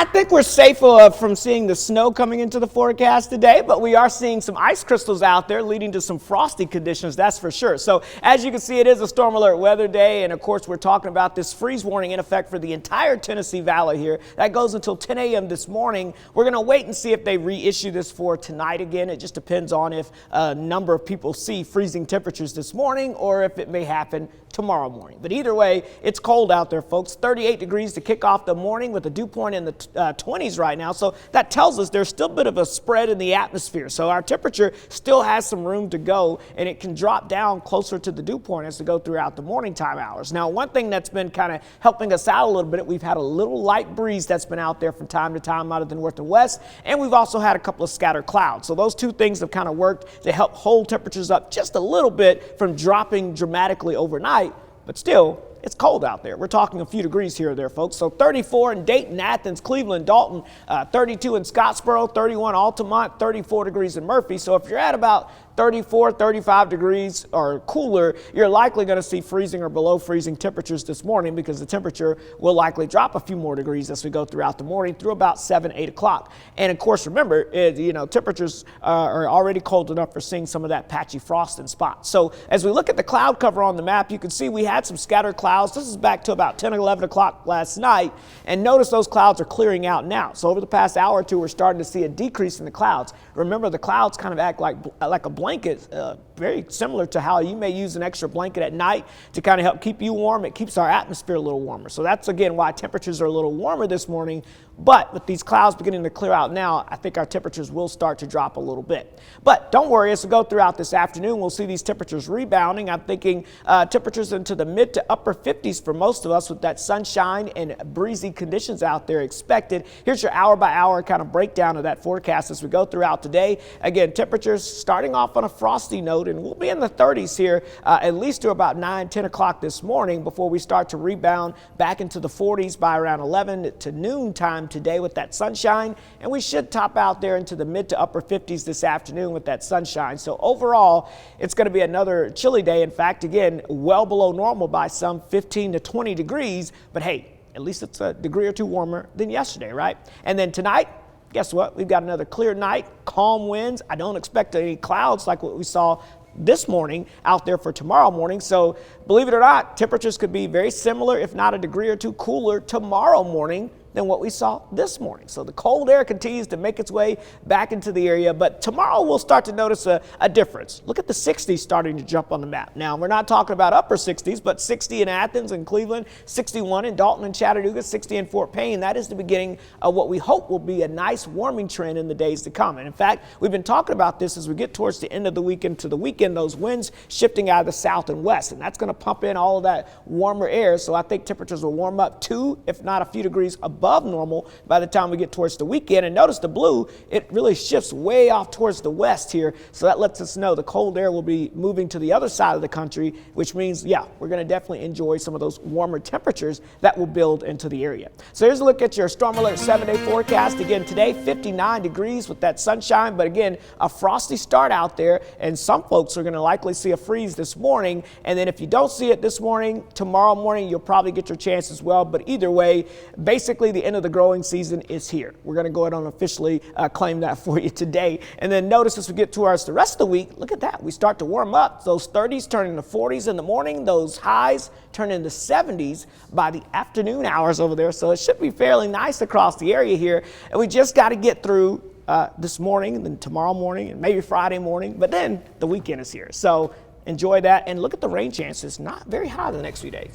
I think we're safe from seeing the snow coming into the forecast today, but we are seeing some ice crystals out there leading to some frosty conditions, that's for sure. So as you can see, it is a storm alert weather day, and of course we're talking about this freeze warning in effect for the entire Tennessee Valley here. That goes until 10 a.m. this morning. We're going to wait and see if they reissue this for tonight again. It just depends on if a number of people see freezing temperatures this morning or if it may happen tomorrow morning. But either way, it's cold out there, folks. 38 degrees to kick off the morning with a dew point in the 20s right now. So that tells us there's still a bit of a spread in the atmosphere. So our temperature still has some room to go, and it can drop down closer to the dew point as we go throughout the morning time hours. Now, one thing that's been kind of helping us out a little bit, we've had a little light breeze that's been out there from time to time out of the north and west, and we've also had a couple of scattered clouds. So those two things have kind of worked to help hold temperatures up just a little bit from dropping dramatically overnight. But still, it's cold out there. We're talking a few degrees here or there, folks. So 34 in Dayton, Athens, Cleveland, Dalton, 32 in Scottsboro, 31 Altamont, 34 degrees in Murphy. So if you're at about 34, 35 degrees or cooler, you're likely going to see freezing or below freezing temperatures this morning because the temperature will likely drop a few more degrees as we go throughout the morning through about 7, 8 o'clock. And of course, remember, temperatures are already cold enough for seeing some of that patchy frost in spots. So as we look at the cloud cover on the map, you can see we had some scattered clouds. This is back to about 10 or 11 o'clock last night. And notice those clouds are clearing out now. So over the past hour or two, we're starting to see a decrease in the clouds. Remember, the clouds kind of act like a blanket, very similar to how you may use an extra blanket at night to kind of help keep you warm. It keeps our atmosphere a little warmer. So that's, again, why temperatures are a little warmer this morning. But with these clouds beginning to clear out now, I think our temperatures will start to drop a little bit. But don't worry, as we go throughout this afternoon, we'll see these temperatures rebounding. I'm thinking temperatures into the mid to upper 50s for most of us with that sunshine and breezy conditions out there expected. Here's your hour by hour kind of breakdown of that forecast as we go throughout today. Again, temperatures starting off on a frosty note, and we'll be in the 30s here at least to about 9, 10 o'clock this morning before we start to rebound back into the 40s by around 11 to noon time today with that sunshine, and we should top out there into the mid to upper 50s this afternoon with that sunshine. So overall, it's going to be another chilly day. In fact, again, well below normal by some 15 to 20 degrees, but hey, at least it's a degree or two warmer than yesterday, right? And then tonight, guess what? We've got another clear night, calm winds. I don't expect any clouds like what we saw this morning out there for tomorrow morning. So believe it or not, temperatures could be very similar, if not a degree or two cooler tomorrow morning than what we saw this morning. So the cold air continues to make its way back into the area, but tomorrow we'll start to notice a difference. Look at the 60s starting to jump on the map. Now, we're not talking about upper 60s, but 60 in Athens and Cleveland, 61 in Dalton and Chattanooga, 60 in Fort Payne. That is the beginning of what we hope will be a nice warming trend in the days to come. And in fact, we've been talking about this as we get towards the end of the week into the weekend, those winds shifting out of the south and west, and that's going to pump in all of that warmer air. So I think temperatures will warm up 2, if not a few degrees above normal by the time we get towards the weekend. And notice the blue, it really shifts way off towards the west here. So that lets us know the cold air will be moving to the other side of the country, which means, yeah, we're going to definitely enjoy some of those warmer temperatures that will build into the area. So here's a look at your Storm Alert 7-day forecast. Again, today, 59 degrees with that sunshine, but again, a frosty start out there, and some folks are going to likely see a freeze this morning. And then if you don't see it this morning, tomorrow morning, you'll probably get your chance as well. But either way, basically the end of the growing season is here. We're going to go ahead and officially claim that for you today. And then notice as we get towards the rest of the week, look at that. We start to warm up. Those 30s turn into 40s in the morning. Those highs turn into 70s by the afternoon hours over there. So it should be fairly nice across the area here. And we just got to get through this morning and then tomorrow morning and maybe Friday morning. But then the weekend is here. So enjoy that. And look at the rain chances. Not very high the next few days.